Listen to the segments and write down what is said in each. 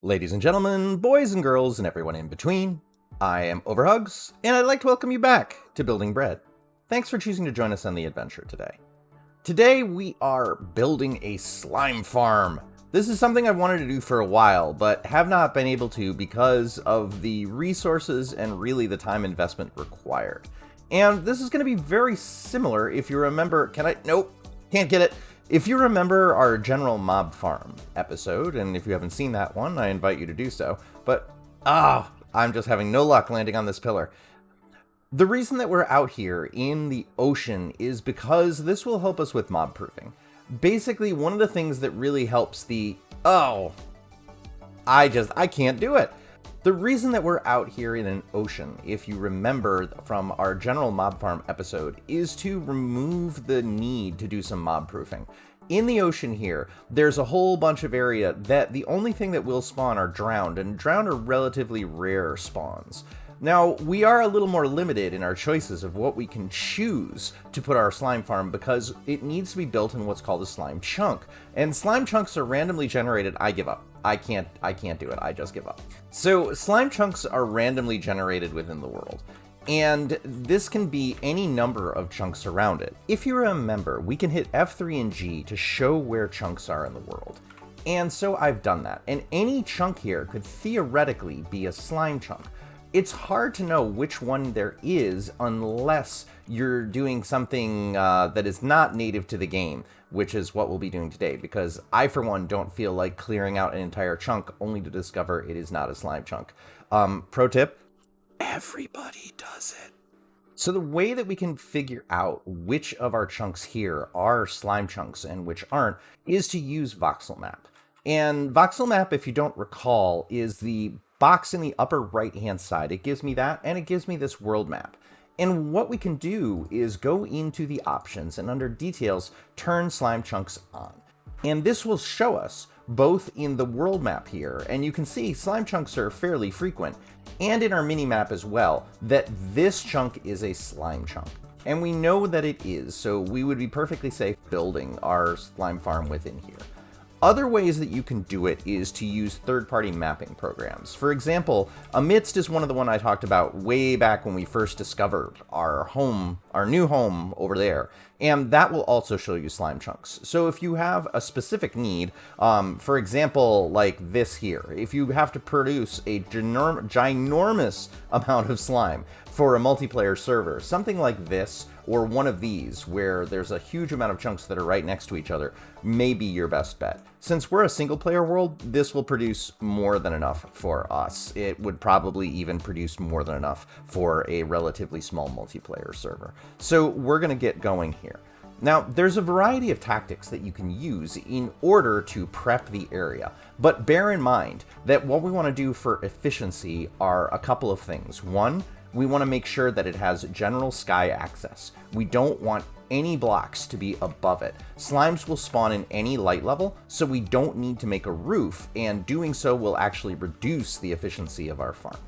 Ladies and gentlemen, boys and girls, and everyone in between, I am OverHugs, and I'd like to welcome you back to Building Bread. Thanks for choosing to join us on the adventure today. Today we are building a slime farm. This is something I've wanted to do for a while, but have not been able to because of the resources and really the time investment required. And this is going to be very similar if you remember, nope, can't get it. If you remember our general mob farm episode, and if you haven't seen that one, I invite you to do so, but I'm just having no luck landing on this pillar. The reason that we're out here in the ocean is because this will help us with mob proofing. Basically, one of the things that really helps I can't do it. The reason that we're out here in an ocean, if you remember from our general mob farm episode, is to remove the need to do some mob proofing. In the ocean here, there's a whole bunch of area that the only thing that will spawn are drowned, and drowned are relatively rare spawns. Now, we are a little more limited in our choices of what we can choose to put our slime farm because it needs to be built in what's called a slime chunk. And slime chunks are randomly generated. I give up. I can't do it. I just give up. So slime chunks are randomly generated within the world. And this can be any number of chunks around it. If you remember, we can hit F3 and G to show where chunks are in the world. And so I've done that. And any chunk here could theoretically be a slime chunk. It's hard to know which one there is unless you're doing something that is not native to the game, which is what we'll be doing today, because I, for one, don't feel like clearing out an entire chunk only to discover it is not a slime chunk. Pro tip, everybody does it. So the way that we can figure out which of our chunks here are slime chunks and which aren't is to use voxel map. And voxel map, if you don't recall, is the box in the upper right hand side. It gives me that, and it gives me this world map. And what we can do is go into the options and under details, turn slime chunks on. And this will show us both in the world map here, and you can see slime chunks are fairly frequent, and in our mini map as well, that this chunk is a slime chunk. And we know that it is, so we would be perfectly safe building our slime farm within here. Other ways that you can do it is to use third-party mapping programs. For example, Amidst is one of the one I talked about way back when we first discovered our new home over there. And that will also show you slime chunks. So if you have a specific need, for example, like this here, if you have to produce a ginormous amount of slime for a multiplayer server, something like this, or one of these, where there's a huge amount of chunks that are right next to each other, may be your best bet. Since we're a single-player world, this will produce more than enough for us. It would probably even produce more than enough for a relatively small multiplayer server. So we're going to get going here. Now, there's a variety of tactics that you can use in order to prep the area, but bear in mind that what we want to do for efficiency are a couple of things. One, we want to make sure that it has general sky access. We don't want any blocks to be above it. Slimes will spawn in any light level, so we don't need to make a roof, and doing so will actually reduce the efficiency of our farm.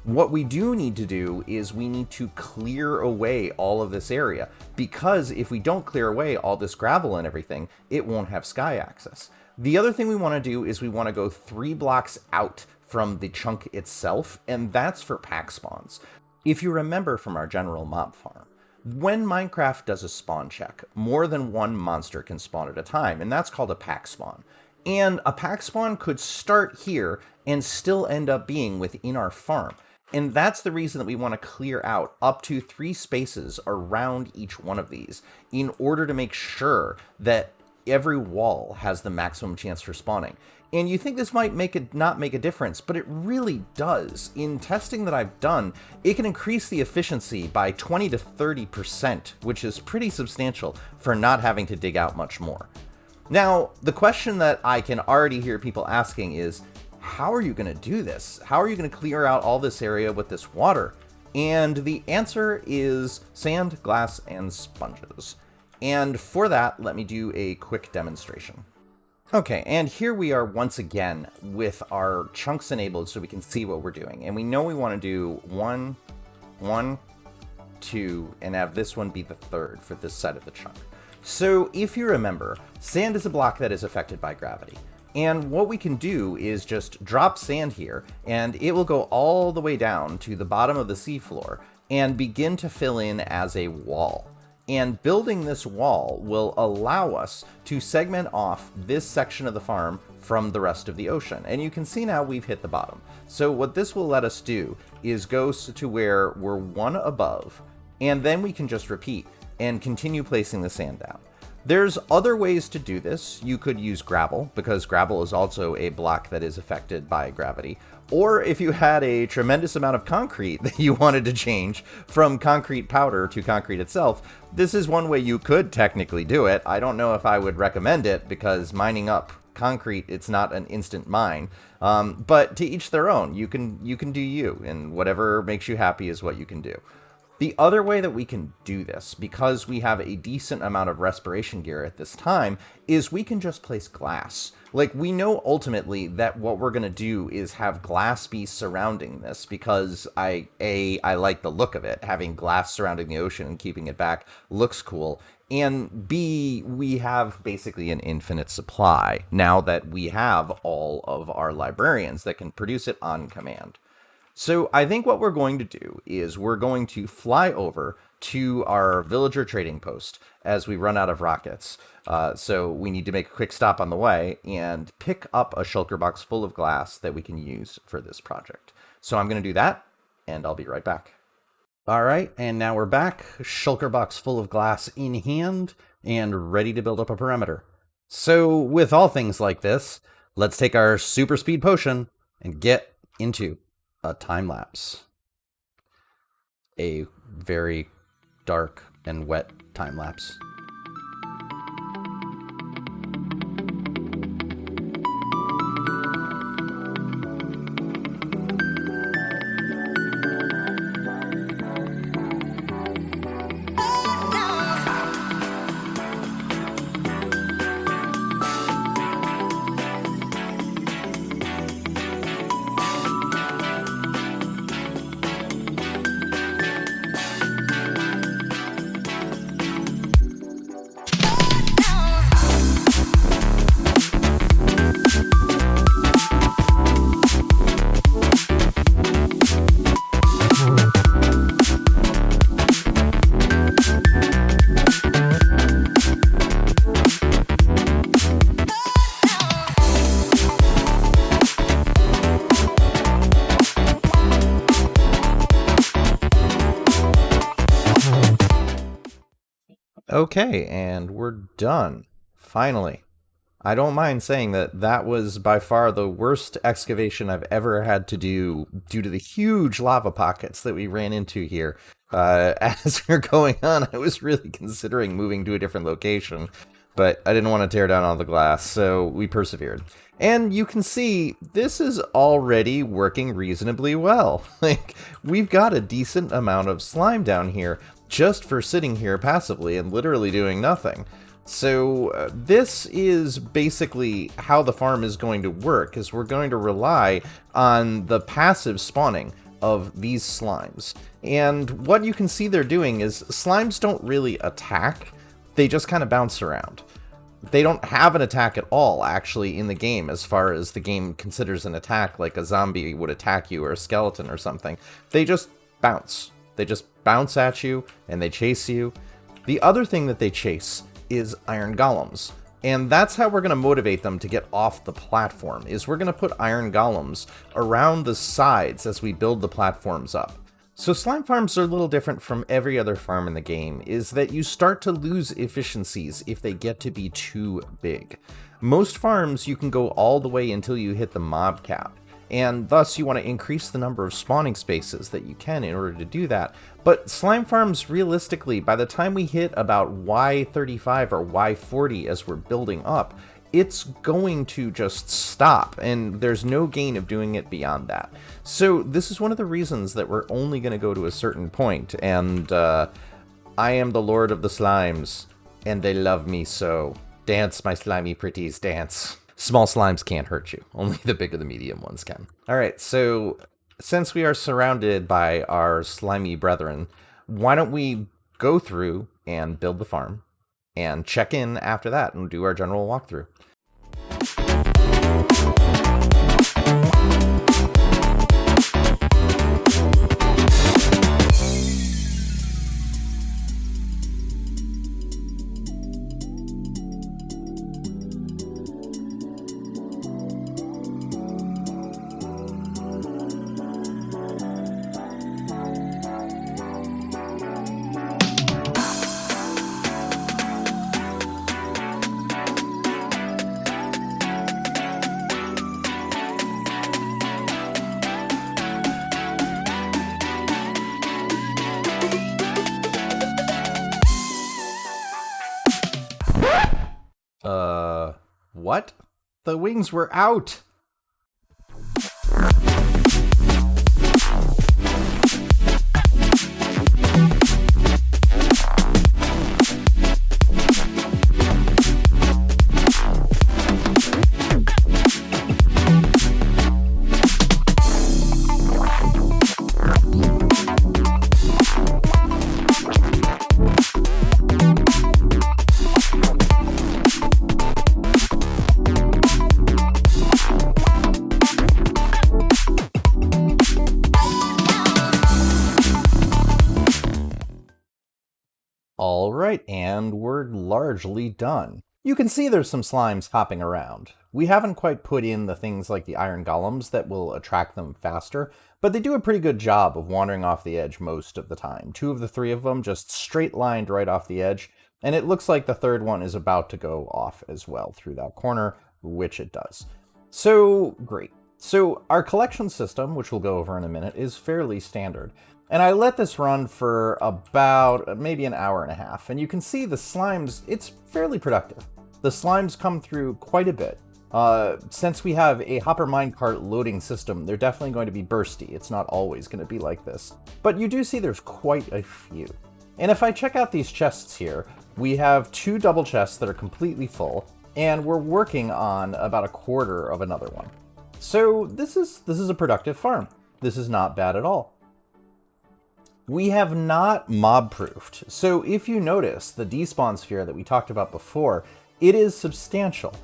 What we do need to do is we need to clear away all of this area, because if we don't clear away all this gravel and everything, it won't have sky access. The other thing we want to do is we want to go 3 blocks out from the chunk itself, and that's for pack spawns. If you remember from our general mob farm, when Minecraft does a spawn check, more than one monster can spawn at a time, and that's called a pack spawn. And a pack spawn could start here and still end up being within our farm. And that's the reason that we want to clear out up to 3 spaces around each one of these in order to make sure that every wall has the maximum chance for spawning. And you think this might not make a difference, but it really does. In testing that I've done, it can increase the efficiency by 20 to 30%, which is pretty substantial for not having to dig out much more. Now, the question that I can already hear people asking is, how are you going to do this? How are you going to clear out all this area with this water? And the answer is sand, glass, and sponges. And for that, let me do a quick demonstration. Okay, and here we are once again with our chunks enabled so we can see what we're doing. And we know we want to do 1, 1, 2, and have this one be the third for this side of the chunk. So if you remember, sand is a block that is affected by gravity. And what we can do is just drop sand here, and it will go all the way down to the bottom of the seafloor and begin to fill in as a wall. And building this wall will allow us to segment off this section of the farm from the rest of the ocean. And you can see now we've hit the bottom. So what this will let us do is go to where we're one above, and then we can just repeat and continue placing the sand down. There's other ways to do this. You could use gravel, because gravel is also a block that is affected by gravity. Or if you had a tremendous amount of concrete that you wanted to change from concrete powder to concrete itself, this is one way you could technically do it. I don't know if I would recommend it, because mining up concrete, it's not an instant mine. But to each their own. You can do you, and whatever makes you happy is what you can do. The other way that we can do this, because we have a decent amount of respiration gear at this time, is we can just place glass. Like, we know ultimately that what we're going to do is have glass be surrounding this, because I like the look of it. Having glass surrounding the ocean and keeping it back looks cool. And B, we have basically an infinite supply now that we have all of our librarians that can produce it on command. So I think what we're going to do is we're going to fly over to our villager trading post as we run out of rockets. So we need to make a quick stop on the way and pick up a shulker box full of glass that we can use for this project. So I'm going to do that, and I'll be right back. All right, and now we're back. Shulker box full of glass in hand and ready to build up a perimeter. So with all things like this, let's take our super speed potion and get into a time lapse. A very dark and wet time lapse. Okay, and we're done. Finally. I don't mind saying that that was by far the worst excavation I've ever had to do due to the huge lava pockets that we ran into here. As we were going on, I was really considering moving to a different location, but I didn't want to tear down all the glass, so we persevered. And you can see, this is already working reasonably well. Like, we've got a decent amount of slime down here, just for sitting here passively and literally doing nothing. So this is basically how the farm is going to work, is we're going to rely on the passive spawning of these slimes. And what you can see they're doing is slimes don't really attack, they just kind of bounce around. They don't have an attack at all, actually, in the game, as far as the game considers an attack, like a zombie would attack you or a skeleton or something. They just bounce. They just bounce at you, and they chase you. The other thing that they chase is iron golems. And that's how we're going to motivate them to get off the platform, is we're going to put iron golems around the sides as we build the platforms up. So slime farms are a little different from every other farm in the game, is that you start to lose efficiencies if they get to be too big. Most farms you can go all the way until you hit the mob cap, and thus you want to increase the number of spawning spaces that you can in order to do that. But slime farms, realistically, by the time we hit about Y35 or Y40 as we're building up, it's going to just stop, and there's no gain of doing it beyond that. So this is one of the reasons that we're only going to go to a certain point, and I am the Lord of the Slimes, and they love me so. Dance, my slimy pretties, dance. Small slimes can't hurt you. Only the big or the medium ones can. Alright, so since we are surrounded by our slimy brethren, why don't we go through and build the farm and check in after that and do our general walkthrough. What? The wings were out! Alright, and we're largely done. You can see there's some slimes hopping around. We haven't quite put in the things like the iron golems that will attract them faster, but they do a pretty good job of wandering off the edge most of the time. 2 of the 3 of them just straight lined right off the edge, and it looks like the third one is about to go off as well through that corner, which it does. So, great. So our collection system, which we'll go over in a minute, is fairly standard. And I let this run for about maybe an hour and a half, and you can see the slimes, it's fairly productive. The slimes come through quite a bit. Since we have a hopper minecart loading system, they're definitely going to be bursty. It's not always going to be like this. But you do see there's quite a few. And if I check out these chests here, we have 2 double chests that are completely full, and we're working on about a quarter of another one. So this is a productive farm. This is not bad at all. We have not mob-proofed, so if you notice the despawn sphere that we talked about before, it is substantial.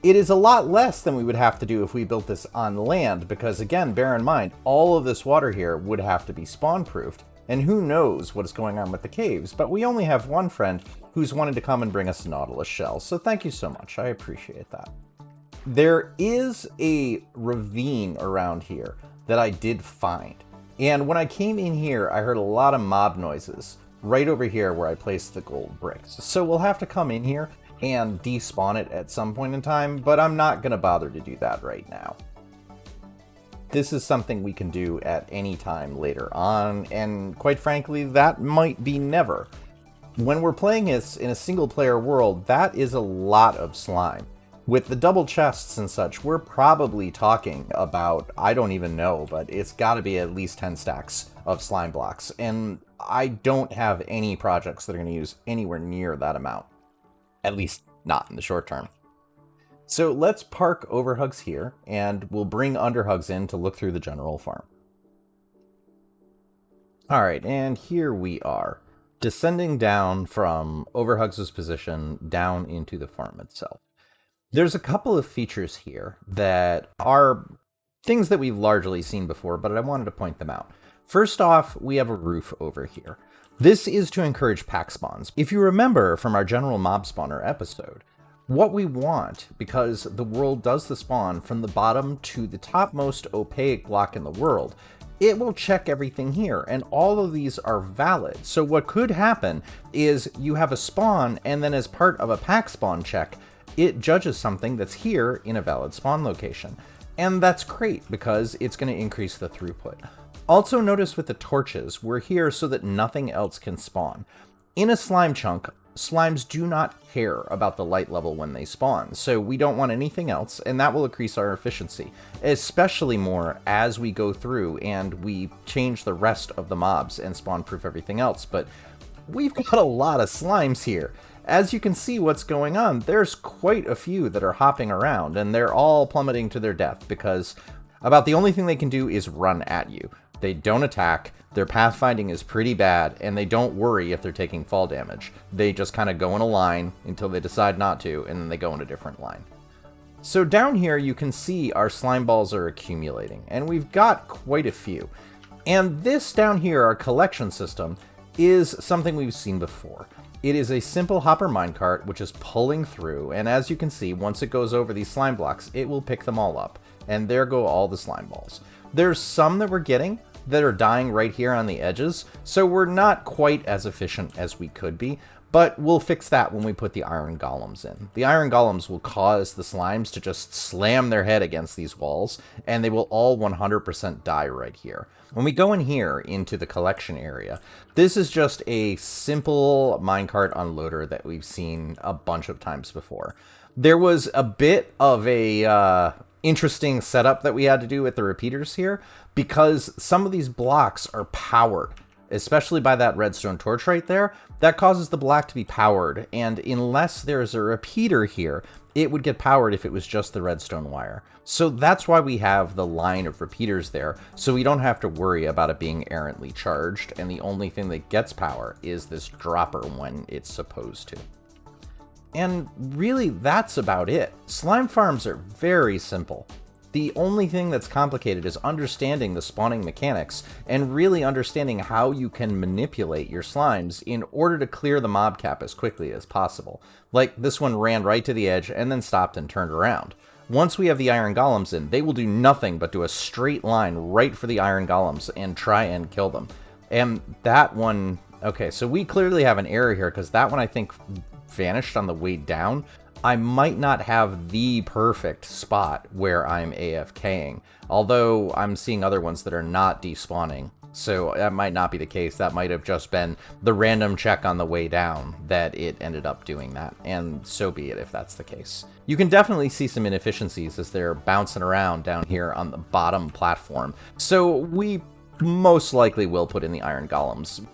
It is a lot less than we would have to do if we built this on land, because again, bear in mind, all of this water here would have to be spawn-proofed, and who knows what is going on with the caves, but we only have one friend who's wanted to come and bring us a Nautilus shell, so thank you so much, I appreciate that. There is a ravine around here that I did find. And when I came in here, I heard a lot of mob noises right over here where I placed the gold bricks. So we'll have to come in here and despawn it at some point in time, but I'm not going to bother to do that right now. This is something we can do at any time later on, and quite frankly, that might be never. When we're playing this in a single player world, that is a lot of slime. With the double chests and such, we're probably talking about, I don't even know, but it's got to be at least 10 stacks of slime blocks. And I don't have any projects that are going to use anywhere near that amount. At least not in the short term. So let's park OverHugs here, and we'll bring UnderHugs in to look through the general farm. Alright, and here we are, descending down from OverHugs' position down into the farm itself. There's a couple of features here that are things that we've largely seen before, but I wanted to point them out. First off, we have a roof over here. This is to encourage pack spawns. If you remember from our general mob spawner episode, what we want, because the world does the spawn from the bottom to the topmost opaque block in the world, it will check everything here, and all of these are valid. So what could happen is you have a spawn, and then as part of a pack spawn check, it judges something that's here in a valid spawn location. And that's great because it's going to increase the throughput. Also notice with the torches, we're here so that nothing else can spawn. In a slime chunk, slimes do not care about the light level when they spawn, so we don't want anything else, and that will increase our efficiency, especially more as we go through and we change the rest of the mobs and spawn proof everything else. But we've got a lot of slimes here. As you can see what's going on, there's quite a few that are hopping around, and they're all plummeting to their death because about the only thing they can do is run at you. They don't attack, their pathfinding is pretty bad, and they don't worry if they're taking fall damage. They just kind of go in a line until they decide not to, and then they go in a different line. So down here you can see our slime balls are accumulating, and we've got quite a few. And this down here, our collection system, is something we've seen before. It is a simple hopper minecart which is pulling through, and as you can see, once it goes over these slime blocks, it will pick them all up. And there go all the slime balls. There's some that we're getting that are dying right here on the edges, so we're not quite as efficient as we could be, but we'll fix that when we put the iron golems in. The iron golems will cause the slimes to just slam their head against these walls, and they will all 100% die right here. When we go in here into the collection area, this is just a simple minecart unloader that we've seen a bunch of times before. There was a bit of a interesting setup that we had to do with the repeaters here, because some of these blocks are powered, especially by that redstone torch right there. That causes the block to be powered, and unless there's a repeater here, it would get powered if it was just the redstone wire. So that's why we have the line of repeaters there, so we don't have to worry about it being errantly charged, and the only thing that gets power is this dropper when it's supposed to. And really, that's about it. Slime farms are very simple. The only thing that's complicated is understanding the spawning mechanics and really understanding how you can manipulate your slimes in order to clear the mob cap as quickly as possible. Like, this one ran right to the edge and then stopped and turned around. Once we have the iron golems in, they will do nothing but do a straight line right for the iron golems and try and kill them. And that one... Okay, so we clearly have an error here, because that one, I think, vanished on the way down. I might not have the perfect spot where I'm AFKing, although I'm seeing other ones that are not despawning. So that might not be the case. That might have just been the random check on the way down that it ended up doing that, and so be it if that's the case. You can definitely see some inefficiencies as they're bouncing around down here on the bottom platform. So we most likely will put in the iron golems,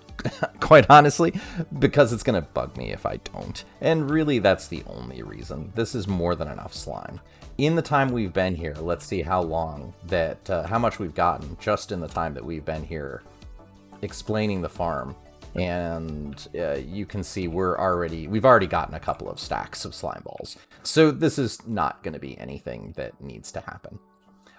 quite honestly, because it's going to bug me if I don't. And really, that's the only reason. This is more than enough slime. In the time we've been here, let's see how long that, how much we've gotten just in the time that we've been here explaining the farm. And you can see we've already gotten a couple of stacks of slime balls. So this is not going to be anything that needs to happen.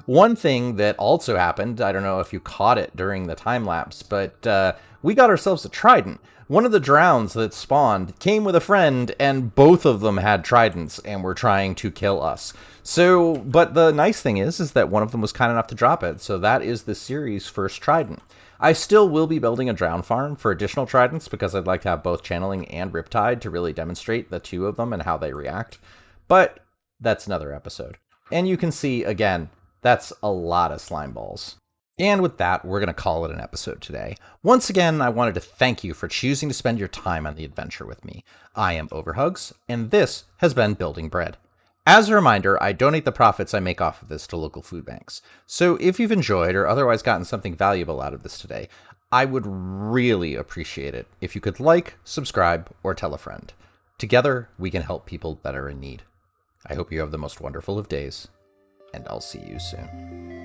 One thing that also happened, I don't know if you caught it during the time lapse, but we got ourselves a trident. One of the drowns that spawned came with a friend, and both of them had tridents and were trying to kill us. So, but the nice thing is that one of them was kind enough to drop it, so that is the series' first trident. I still will be building a drown farm for additional tridents, because I'd like to have both channeling and riptide to really demonstrate the two of them and how they react. But that's another episode. And you can see, again, that's a lot of slime balls. And with that, we're going to call it an episode today. Once again, I wanted to thank you for choosing to spend your time on the adventure with me. I am OverHugs, and this has been Building Bread. As a reminder, I donate the profits I make off of this to local food banks. So if you've enjoyed or otherwise gotten something valuable out of this today, I would really appreciate it if you could like, subscribe, or tell a friend. Together, we can help people that are in need. I hope you have the most wonderful of days, and I'll see you soon.